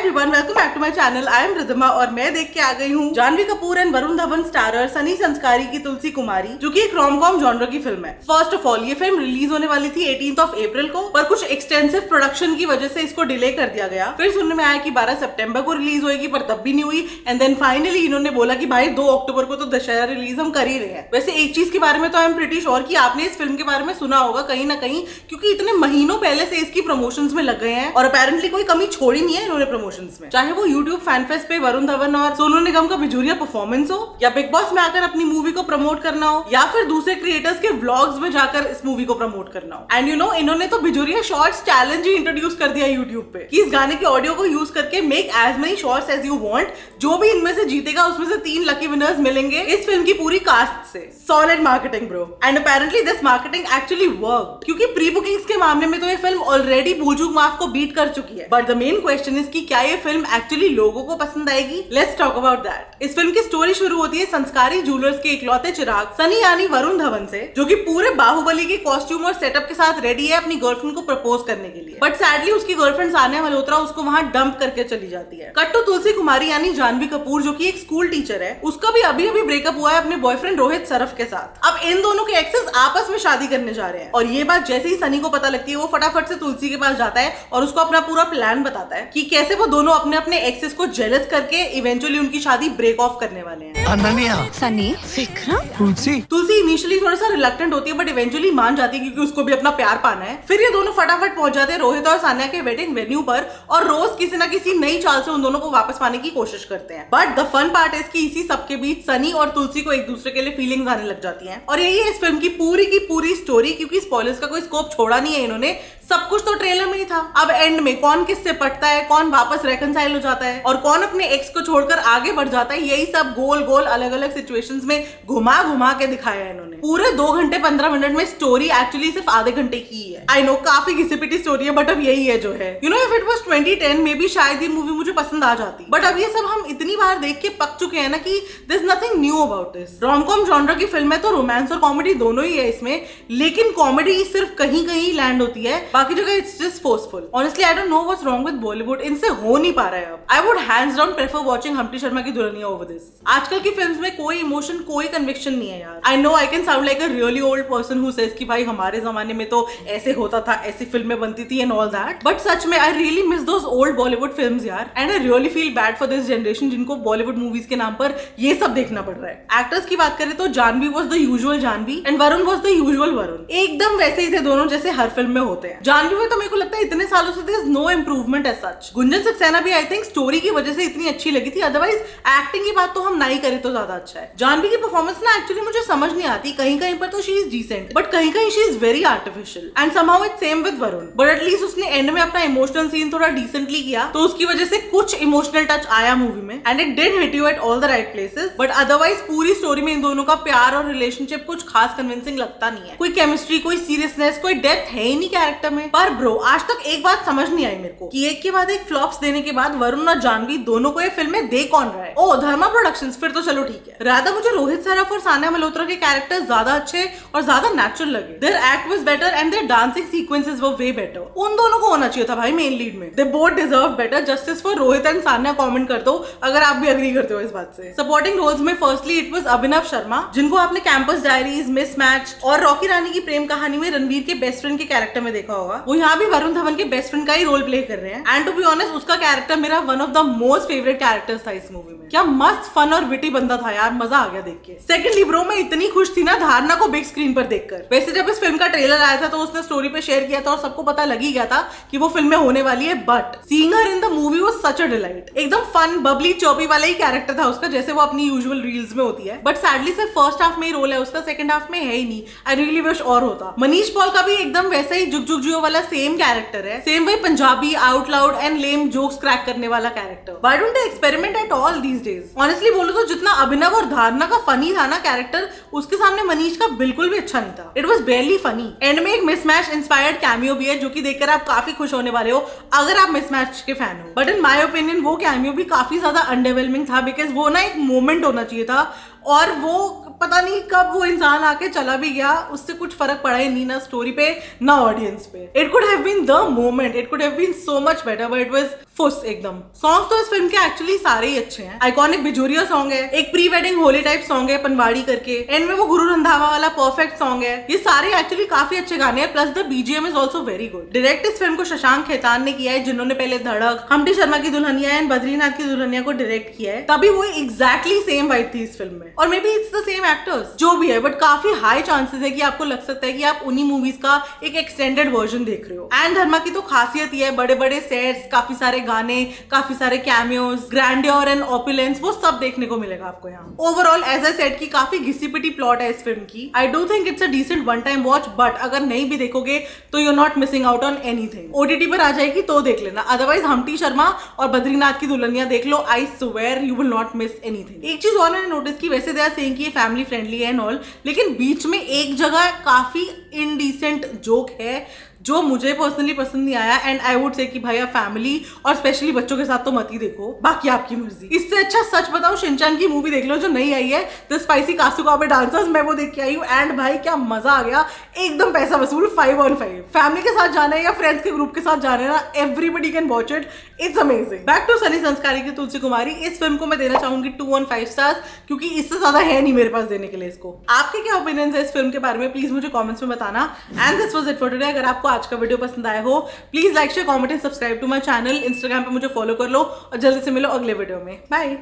Everyone, welcome back to my channel. I am Riddhima और मैं देख के आ गई हूँ जानवी कपूर एंड वरुण धवन स्टारर सनी संस्कारी की तुलसी कुमारी, जो कि एक रोम कॉम जॉनर की फिल्म है। फर्स्ट ऑफ ऑल, ये फिल्म रिलीज होने वाली थी 18 अप्रैल को, पर कुछ एक्सटेंसिव प्रोडक्शन की वजह से इसको डिले कर दिया गया। फिर सुनने में आया कि 12 सितंबर को रिलीज होगी, पर तब भी नहीं हुई। एंड देन फाइनली इन्होंने बोला कि भाई 2 अक्टूबर को तो दशहरा रिलीज हम कर ही रहे हैं। वैसे एक चीज के बारे में तो आई एम प्रीटी श्योर कि आपने इस फिल्म के बारे में सुना होगा कहीं ना कहीं, क्योंकि इतने महीनों पहले से इसकी प्रमोशंस में लग गए हैं और अपेरेंटली कोई कमी छोड़ी नहीं है इन्होंने प्रमोशंस में। चाहे वो यूट्यूब फैन फेस्ट पे वरुण धवन और सोनू निगम का बिजुरिया परफॉर्मेंस हो, या बिग बॉस में आकर अपनी मूवी को प्रमोट करना हो, या फिर दूसरे क्रिएटर्स के व्लॉग्स में जाकर इस मूवी को प्रमोट करना हो। एंड यू नो, इन्होंने तो बिजुरिया शॉर्ट्स चैलेंज ही इंट्रोड्यूस कर दिया यूट्यूब पे कि इस गाने के ऑडियो को यूज करके make as many shorts as you want. जो भी इनमें से जीतेगा उसमें से 3 लकी विनर्स मिलेंगे इस फिल्म की पूरी कास्ट से। Solid marketing bro, and apparently this marketing actually work, क्योंकि प्री बुकिंग्स के मामले में तो ये फिल्म ऑलरेडी भूल चूक माफ को बीट कर चुकी है। But the main question is कि क्या ये फिल्म एक्चुअली लोगों को पसंद आएगी? Let's talk about that. इस फिल्म की स्टोरी शुरू होती है संस्कारी ज्वेलर्स के इकलौते चिराग सनी यानी वरुण धवन से, जो कि पूरे बाहुबली के कॉस्ट्यूम और सेटअप के साथ रेडी है अपनी गर्लफ्रेंड को प्रपोज करने के लिए। बट सैडली उसकी गर्लफ्रेंड सानिया मल्होत्रा उसको वहां डंप करके चली जाती है। कट टू तुलसी कुमारी यानी जानवी कपूर, जो कि एक स्कूल टीचर है, उसका भी अभी अभी ब्रेकअप हुआ है अपने बॉयफ्रेंड रोहित सरफ के साथ। अब इन दोनों के एक्सेस आपस में शादी करने जा रहे हैं, और ये बात जैसे ही सनी को पता लगती है वो फटाफट से तुलसी के पास जाता है और उसको अपना पूरा प्लान बताता है कि कैसे वो दोनों अपने अपने एक्सेस को जेलस करके इवेंचुअली उनकी शादी ब्रेक ऑफ करने वाले हैं। अनन्या, सनी, विक्रम, तुलसी इनिशियली थोड़ा सा रिलक्टेंट होती है, बट इवेंचुअली मान जाती है क्योंकि उसको भी अपना प्यार पाना है। फिर ये दोनों फटाफट पहुंच जाते हैं रोहित और सानिया के वेडिंग वेन्यू पर, और रोज किसी ना किसी नई चाल से उन दोनों को वापस पाने की कोशिश करते हैं। But the fun part is कि इसी सबके बीच सनी और तुलसी को एक दूसरे के लिए फीलिंग्स आने लग जाती हैं, और यही है इस फिल्म की पूरी स्टोरी। क्योंकि स्पॉयलर्स का कोई स्कोप छोड़ा नहीं है इन्होंने, सब कुछ तो ट्रेलर में ही था। अब एंड में कौन किससे पटता है, कौन वापस रेकनसाइल हो जाता है, और कौन अपने एक्स को छोड़कर आगे बढ़ जाता है, यही सब गोल गोल अलग अलग सिचुएशंस में घुमा घुमा के दिखाया है इन्होंने। पूरे 2 घंटे 15 मिनट में स्टोरी एक्चुअली सिर्फ आधे घंटे की है। आई नो, काफी घिसी पिटी स्टोरी है, बट अब यही है जो है। You know, if it was 2010 में भी शायद ये मूवी मुझे पसंद आ जाती, बट अब ये सब हम इतनी बार देख के पक चुके हैं ना कि there is nothing new about this. Rom com genre की फिल्म है तो रोमांस और कॉमेडी दोनों ही है इसमें, लेकिन कॉमेडी सिर्फ कहीं कहीं लैंड होती है, बाकी जगह it's just forceful. Honestly I don't know what's wrong with Bollywood, इनसे हो नहीं पा रहा है अब। I would hands down prefer watching Humpty Sharma की दुल्हनिया ओवर दिस। आजकल की फिल्म्स में कोई इमोशन, कोई कन्विक्शन नहीं है यार। I know I can sound like a really old person who says कि भाई हमारे जमाने में तो ऐसे होता था, ऐसी फिल्में बनती थी एंड ऑल दैट, बट सच में I really miss those old Bollywood films यार। And I really feel bad for this generation जिनको बॉलीवुड मूवीज के नाम पर ये सब देखना पड़ रहा है। एक्टर्स की बात करें तो Janhvi was the usual Janhvi and Varun was the usual Varun. एकदम वैसे ही थे दोनों जैसे हर फिल्म में होते हैं। जानवी में तो मेरे को लगता है इतने सालों से there is no improvement as such. Gunjan Saxena भी आई थिंक स्टोरी की वजह से इतनी अच्छी लगी थी, अदरवाइज एक्टिंग की बात तो हम नहीं करें तो ज्यादा अच्छा है। जानवी की परफॉर्मेंस ना एक्चुअली मुझे समझ नहीं आती, कहीं कहीं पर तो शी इज डिसेंट, बट कहीं कहीं she is very artificial, and somehow it's same with Varun. But at least उसने एंड में अपना इमोशनल सीन थोड़ा डिसेंटली किया, तो उसकी वजह से कुछ इमोशनल टच आया मूवी में, and it did hit you at all the right places. But otherwise पूरी स्टोरी में इन दोनों का प्यार और रिलेशनशिप कुछ खास कन्विंसिंग लगता नहीं है। कोई केमिस्ट्री, कोई सीरियसनेस, कोई डेप्थ है ही नहीं कैरेक्टर में। पर ब्रो, आज तक एक बात समझ नहीं आई मेरे को कि एक के बाद एक फ्लॉप्स देने के बाद वरुण और जानवी दोनों को ये फिल्म में दे कौन रहा है? ओ, धर्मा प्रोडक्शंस, फिर तो चलो ठीक है। राधा मुझे रोहित सरफ और सानिया मल्होत्रा के कैरेक्टर ज्यादा अच्छे और ज्यादा नेचुरल लगे। Their act was better and their dancing sequences were way better. उन दोनों को होना चाहिए था भाई मेन लीड में। They both deserve better. Justice for Rohit and Sania comment कर दो अगर आप भी एग्री करते हो इस बात से। सपोर्टिंग रोल्स में फर्स्टली इट वाज अभिनव शर्मा, जिनको आपने कैंपस डायरीज, मिसमैच और रॉकी रानी की प्रेम कहानी में रणवीर के बेस्ट फ्रेंड के कैरेक्टर में देखा होगा। वो यहाँ भी वरुण धवन के बेस्ट फ्रेंड का ही रोल प्ले कर रहे हैं, एंड टू बी ऑनेस्ट उसका कैरेक्टर मेरा one of the most favourite characters था इस मूवी में। क्या मस्त फन और विटी बंदा था यार, मजा आ गया देख के। सेकंडली ब्रो, मैं इतनी खुश थी ना धारणा को बिग स्क्रीन पर देखकर। वैसे जब इस फिल्म का ट्रेलर आया था तो उसने स्टोरी पे शेयर किया था और सबको पता लग ही गया था कि वो फिल्म में होने वाली है, but seeing her in the movie was such a delight. एकदम फन, बबली, चौपी वाला ही कैरेक्टर था उसका, जैसे वो अपनी यूजुअल रील्स में होती है। बट सैडली सिर्फ फर्स्ट हाफ में ही रोल है उसका, सेकंड हाफ में है ही नहीं। आई रियली विश और होता। मनीष पॉल का भी एकदम वैसा ही जुग जुग जियो वाला सेम कैरेक्टर है, सेम वही Punjabi out loud and lame jokes crack करने वाला character. Why don't they experiment at all these days? Honestly बोलो तो जितना अभिनव और धारणा का फनी था ना कैरेक्टर, उसके सामने मनीष का बिल्कुल भी अच्छा नहीं था। It was बेयरली funny. एंड में एक मिसमैच इंस्पायर्ड कैमियो भी है, जो कि देखकर आप काफी खुश होने वाले हो अगर आप मिसमैच के फैन हो। बट इन माय ओपिनियन वो कैमियो भी काफी ज्यादा अंडरवेलमिंग था, बिकॉज वो ना एक मोमेंट होना चाहिए था और वो पता नहीं कब वो इंसान आके चला भी गया, उससे कुछ फर्क पड़ा ही नहीं, ना स्टोरी पे ना ऑडियंस पे। It could have been the moment, it could have been so much better, but it was फुस एकदम। सॉन्ग्स तो इस फिल्म के एक्चुअली सारे ही अच्छे हैं। आइकॉनिक बिजोरिया सॉन्ग है, एक pre wedding Holi type song है पनवाड़ी करके, एंड में वो गुरु रंधावा वाला परफेक्ट सॉन्ग है। ये सारे एक्चुअली काफी अच्छे गाने हैं, plus the BGM is also very good. Direct इस फिल्म को शशांक खेतान ने किया है, जिन्होंने पहले धड़क, हम्टी शर्मा की दुल्हनिया एंड बद्रीनाथ की दुल्हनिया को डायरेक्ट किया है। तभी वो एग्जैक्टली सेम वाइब थी इस फिल्म में, और may be it's the same actors, जो भी है, बट काफी हाई चांसेस है कि आपको लग सकता है कि आप उन्हीं मूवीज का एक एक्सटेंडेड वर्जन देख रहे हो। एंड धर्मा की तो खासियत ही है, बड़े बड़े सेट्स, काफी सारे गाने, काफी सारे कैमियोज, ग्रैंडियर एंड ऑपुलेंस, वो सब देखने को मिलेगा आपको यहाँ। ओवरऑल एज आई सेड की काफी घिसी पिटी प्लॉट है इस फिल्म की। I do think it's a decent one time watch, but अगर नहीं भी देखोगे तो you are not missing out on anything. OTT पर आ जाएगी तो देख लेना, अदरवाइज हम्टी शर्मा और बद्रीनाथ की दुल्हनिया देख लो। I swear you will not miss anything. एक चीज और मैंने नोटिस की, वैसे दे आर सेइंग कि ये फैमिली फ्रेंडली है एंड ऑल, लेकिन बीच में एक जगह काफी इनडिसेंट जोक है जो मुझे पर्सनली पसंद नहीं आया, एंड आई वुड से कि भाई आप फैमिली और स्पेशली बच्चों के साथ तो मत ही देखो, बाकी आपकी मर्जी। इससे अच्छा सच बताऊं, शिनचैन की मूवी देख लो जो नई आई है, द स्पाइसी कासुकाबे डांसर्स, मैं वो देख के आई हूँ, एंड भाई क्या मजा आ गया, एकदम पैसा वसूल 5 on 5। फैमिली के साथ जाना है या फ्रेंड्स के ग्रुप के साथ जाना है ना, everybody can watch it, it's amazing. Back to Sunny Sanskari की तुलसी कुमारी, इस फिल्म को मैं देना चाहूंगी 2 on 5 स्टार्स, क्योंकि इससे ज्यादा है नहीं मेरे पास देने के लिए इसको। आपके क्या ओपिनियन है इस फिल्म के बारे में, प्लीज मुझे कॉमेंट्स में बताना। And this was it for today. अगर आपको आज का वीडियो पसंद आया हो, please like share comment and subscribe to my channel. Instagram पे मुझे फॉलो कर लो, और जल्दी से मिलो अगले वीडियो में। बाय।